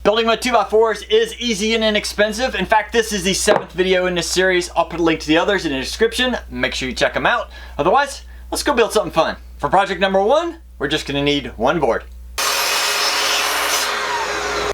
Building with 2x4s is easy and inexpensive. In fact, this is the 7th video in this series. I'll put a link to the others in the description. Make sure you check them out. Otherwise, let's go build something fun. For project number 1, we're just gonna need one board.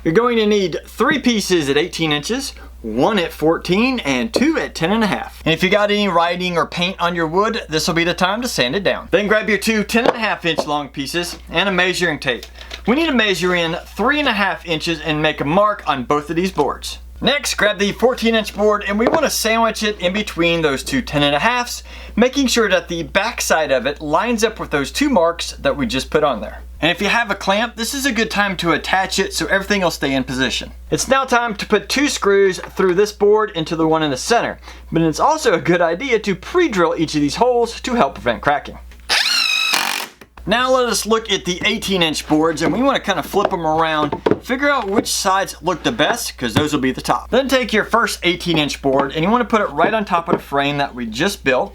You're going to need 3 pieces at 18 inches, 1 at 14, and 2 at 10.5. And if you got any writing or paint on your wood, this will be the time to sand it down. Then grab your 2 10.5 inch long pieces and a measuring tape. We need to measure in 3.5 inches and make a mark on both of these boards. Next, grab the 14-inch board and we want to sandwich it in between those 2 10.5s, making sure that the back side of it lines up with those 2 marks that we just put on there. And if you have a clamp, this is a good time to attach it so everything will stay in position. It's now time to put 2 screws through this board into the one in the center, but it's also a good idea to pre-drill each of these holes to help prevent cracking. Now let us look at the 18-inch boards, and we want to kind of flip them around, figure out which sides look the best, because those will be the top. Then take your first 18-inch board and you want to put it right on top of the frame that we just built.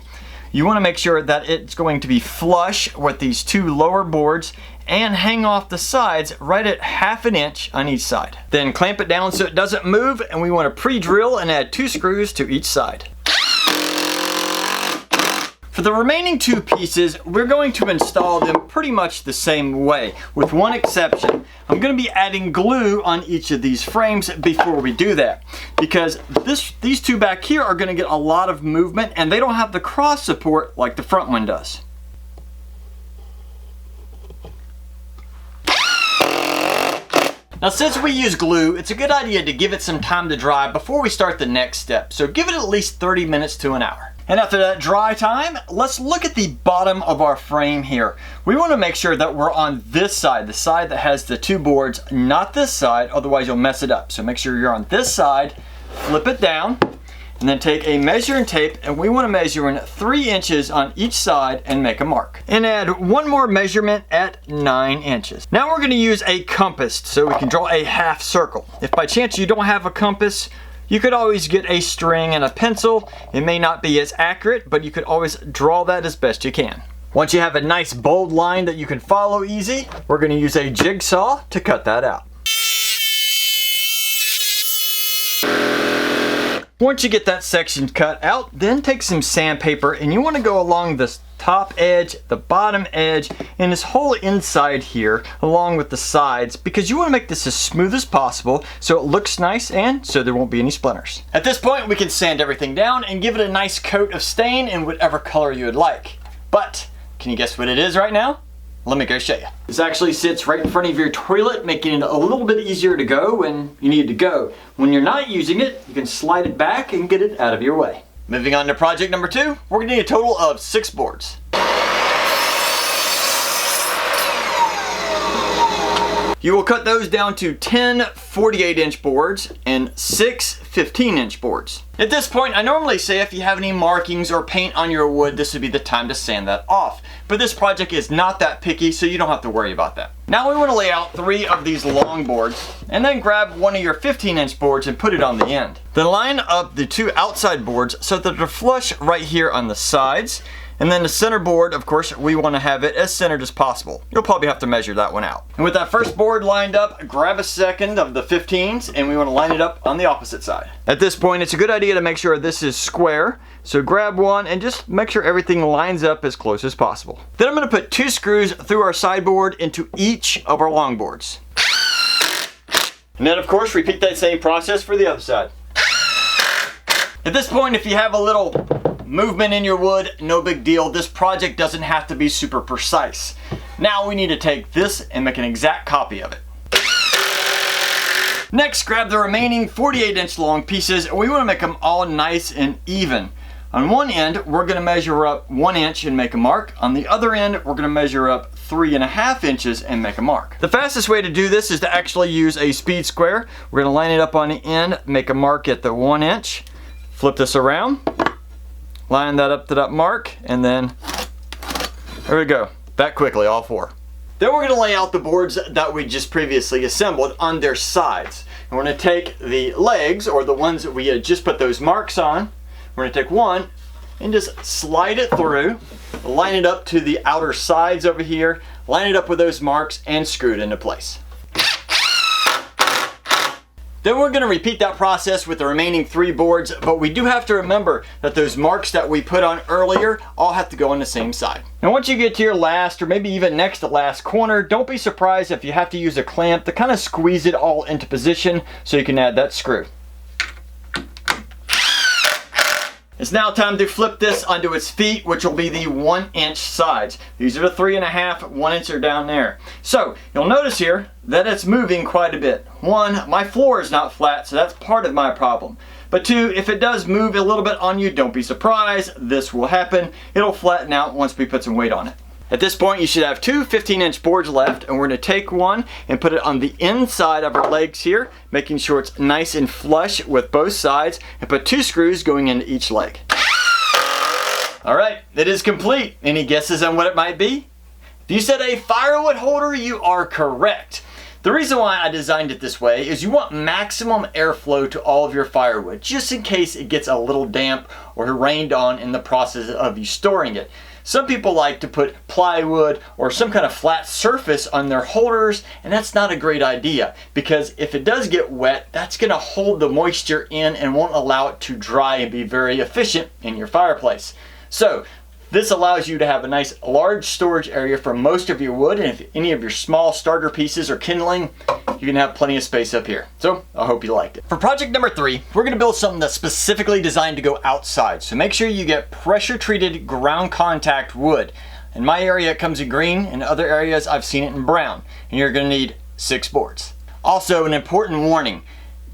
You want to make sure that it's going to be flush with these 2 lower boards and hang off the sides right at 1/2 inch on each side. Then clamp it down so it doesn't move, and we want to pre-drill and add 2 screws to each side. For the remaining 2 pieces, we're going to install them pretty much the same way, with one exception. I'm going to be adding glue on each of these frames before we do that, because these 2 back here are going to get a lot of movement and they don't have the cross support like the front one does. Now, since we use glue, it's a good idea to give it some time to dry before we start the next step. So give it at least 30 minutes to an hour. And after that dry time, let's look at the bottom of our frame here. We want to make sure that we're on this side, the side that has the 2 boards, not this side, otherwise you'll mess it up. So make sure you're on this side, flip it down, and then take a measuring tape, and we want to measure in 3 inches on each side and make a mark. And add 1 more measurement at 9 inches. Now we're going to use a compass so we can draw a half circle. If by chance you don't have a compass, you could always get a string and a pencil. It may not be as accurate, but you could always draw that as best you can. Once you have a nice bold line that you can follow easy, we're going to use a jigsaw to cut that out. Once you get that section cut out, then take some sandpaper and you want to go along this top edge, the bottom edge, and this whole inside here, along with the sides, because you want to make this as smooth as possible so it looks nice and so there won't be any splinters. At this point, we can sand everything down and give it a nice coat of stain in whatever color you would like. But can you guess what it is right now? Let me go show you. This actually sits right in front of your toilet, making it a little bit easier to go when you need to go. When you're not using it, you can slide it back and get it out of your way. Moving on to project number 2, we're going to need a total of 6 boards. You will cut those down to 10 48-inch boards and 6 15-inch boards. At this point, I normally say if you have any markings or paint on your wood, this would be the time to sand that off. But this project is not that picky, so you don't have to worry about that. Now we want to lay out 3 of these long boards, and then grab one of your 15-inch boards and put it on the end. Then line up the 2 outside boards so that they're flush right here on the sides. And then the center board, of course, we want to have it as centered as possible. You'll probably have to measure that one out. And with that first board lined up, grab a second of the 15s and we want to line it up on the opposite side. At this point, it's a good idea to make sure this is square. So grab one and just make sure everything lines up as close as possible. Then I'm going to put 2 screws through our sideboard into each of our long boards. And then, of course, repeat that same process for the other side. At this point, if you have a little movement in your wood, no big deal. This project doesn't have to be super precise. Now we need to take this and make an exact copy of it. Next, grab the remaining 48-inch long pieces and we want to make them all nice and even. On one end, we're going to measure up 1 inch and make a mark. On the other end, we're going to measure up 3.5 inches and make a mark. The fastest way to do this is to actually use a speed square. We're going to line it up on the end, make a mark at the 1 inch, flip this around, line that up to that mark, and then there we go. That quickly, all 4. Then we're going to lay out the boards that we just previously assembled on their sides. And we're going to take the legs, or the ones that we had just put those marks on. We're going to take one and just slide it through, line it up to the outer sides over here, line it up with those marks, and screw it into place. Then we're going to repeat that process with the remaining 3 boards, but we do have to remember that those marks that we put on earlier all have to go on the same side. Now once you get to your last or maybe even next to last corner, don't be surprised if you have to use a clamp to kind of squeeze it all into position so you can add that screw. It's now time to flip this onto its feet, which will be the 1-inch sides. These are the 3.5, 1 inch are down there. So you'll notice here that it's moving quite a bit. 1, my floor is not flat, so that's part of my problem. But 2, if it does move a little bit on you, don't be surprised. This will happen. It'll flatten out once we put some weight on it. At this point, you should have 2 15-inch boards left, and we're going to take one and put it on the inside of our legs here, making sure it's nice and flush with both sides, and put 2 screws going into each leg. All right, it is complete. Any guesses on what it might be? If you said a firewood holder, you are correct. The reason why I designed it this way is you want maximum airflow to all of your firewood, just in case it gets a little damp or rained on in the process of you storing it. Some people like to put plywood or some kind of flat surface on their holders, and that's not a great idea because if it does get wet, that's going to hold the moisture in and won't allow it to dry and be very efficient in your fireplace. So this allows you to have a nice large storage area for most of your wood, and if any of your small starter pieces are kindling, you can have plenty of space up here. So I hope you liked it. For project number 3, we're going to build something that's specifically designed to go outside. So make sure you get pressure treated ground contact wood. In my area it comes in green, in other areas I've seen it in brown. And you're going to need 6 boards. Also, an important warning.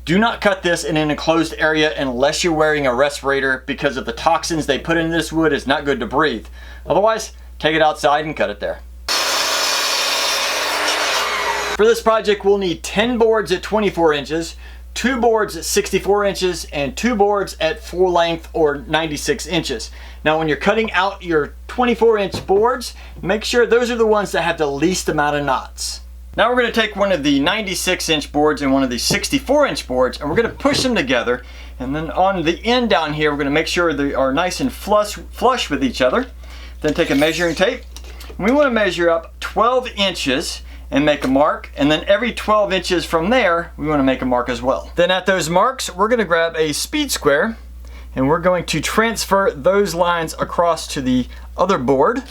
Do not cut this in an enclosed area unless you're wearing a respirator, because of the toxins they put in this wood is not good to breathe. Otherwise, take it outside and cut it there. For this project, we'll need 10 boards at 24 inches, 2 boards at 64 inches, and 2 boards at full length or 96 inches. Now when you're cutting out your 24-inch boards, make sure those are the ones that have the least amount of knots. Now we're going to take one of the 96-inch boards and one of the 64-inch boards, and we're going to push them together. And then on the end down here, we're going to make sure they are nice and flush with each other. Then take a measuring tape. And we want to measure up 12 inches and make a mark. And then every 12 inches from there, we want to make a mark as well. Then at those marks, we're going to grab a speed square, and we're going to transfer those lines across to the other board.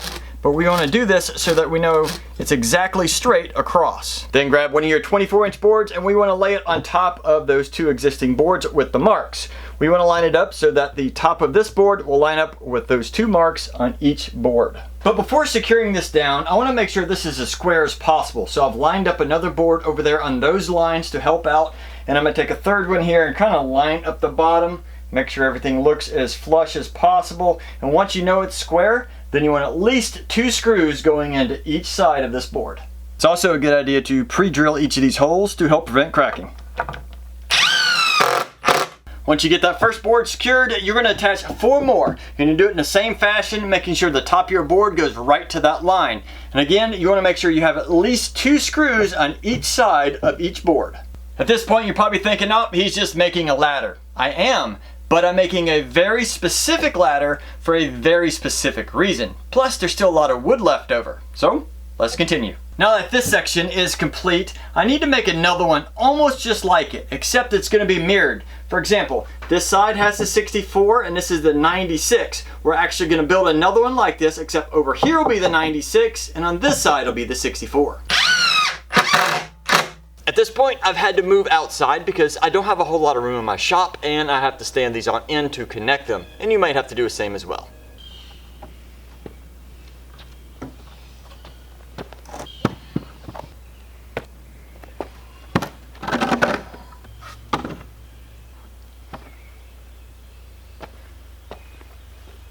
But we want to do this so that we know it's exactly straight across. Then grab one of your 24-inch boards, and we want to lay it on top of those 2 existing boards with the marks. We want to line it up so that the top of this board will line up with those 2 marks on each board. But before securing this down, I want to make sure this is as square as possible. So I've lined up another board over there on those lines to help out. And I'm going to take a third one here and kind of line up the bottom. Make sure everything looks as flush as possible. And once you know it's square, then you want at least 2 screws going into each side of this board. It's also a good idea to pre-drill each of these holes to help prevent cracking. Once you get that first board secured, you're going to attach 4 more. You're going to do it in the same fashion, making sure the top of your board goes right to that line. And again, you want to make sure you have at least 2 screws on each side of each board. At this point, you're probably thinking, oh, he's just making a ladder. I am. But I'm making a very specific ladder for a very specific reason. Plus, there's still a lot of wood left over. So, let's continue. Now that this section is complete, I need to make another one almost just like it, except it's going to be mirrored. For example, this side has the 64 and this is the 96. We're actually going to build another one like this, except over here will be the 96 and on this side will be the 64. At this point, I've had to move outside because I don't have a whole lot of room in my shop and I have to stand these on end to connect them. And you might have to do the same as well.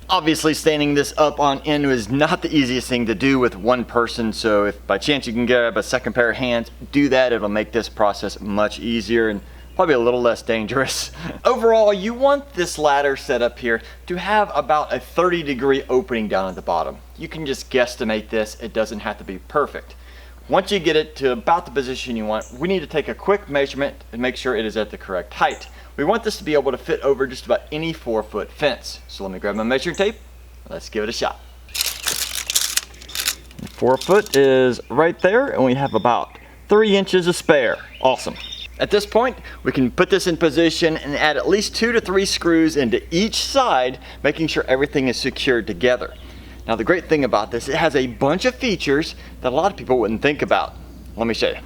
Obviously, standing this up on end is not the easiest thing to do with one person, so if by chance you can grab a second pair of hands, do that. It'll make this process much easier and probably a little less dangerous. Overall, you want this ladder set up here to have about a 30-degree opening down at the bottom. You can just guesstimate this. It doesn't have to be perfect. Once you get it to about the position you want, we need to take a quick measurement and make sure it is at the correct height. We want this to be able to fit over just about any 4-foot fence. So let me grab my measuring tape. Let's give it a shot. 4 foot is right there, and we have about 3 inches of spare. Awesome. At this point, we can put this in position and add at least 2 to 3 screws into each side, making sure everything is secured together. Now the great thing about this, it has a bunch of features that a lot of people wouldn't think about. Let me show you.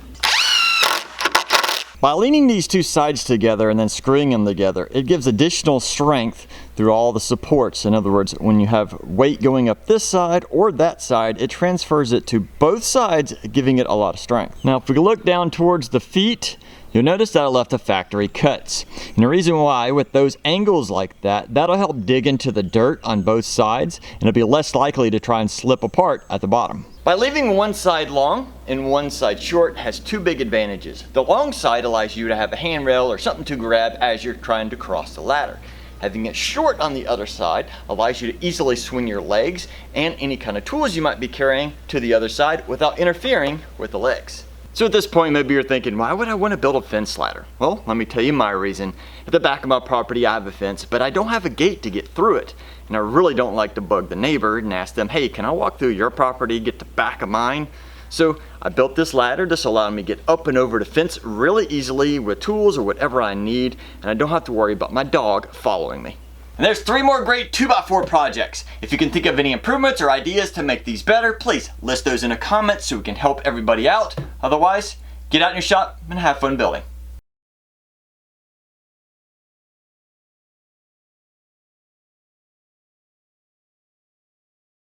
By leaning these two sides together and then screwing them together, it gives additional strength through all the supports. In other words, when you have weight going up this side or that side, it transfers it to both sides, giving it a lot of strength. Now, if we look down towards the feet, you'll notice that I left the factory cuts. And the reason why, with those angles like that, that'll help dig into the dirt on both sides, and it'll be less likely to try and slip apart at the bottom. By leaving one side long and one side short has 2 big advantages. The long side allows you to have a handrail or something to grab as you're trying to cross the ladder. Having it short on the other side allows you to easily swing your legs and any kind of tools you might be carrying to the other side without interfering with the legs. So at this point, maybe you're thinking, why would I want to build a fence ladder? Well, let me tell you my reason. At the back of my property, I have a fence, but I don't have a gate to get through it. And I really don't like to bug the neighbor and ask them, hey, can I walk through your property, get the back of mine? So I built this ladder. This allowed me to get up and over the fence really easily with tools or whatever I need, and I don't have to worry about my dog following me. And there's 3 more great 2x4 projects. If you can think of any improvements or ideas to make these better, please list those in the comments so we can help everybody out. Otherwise, get out in your shop and have fun building.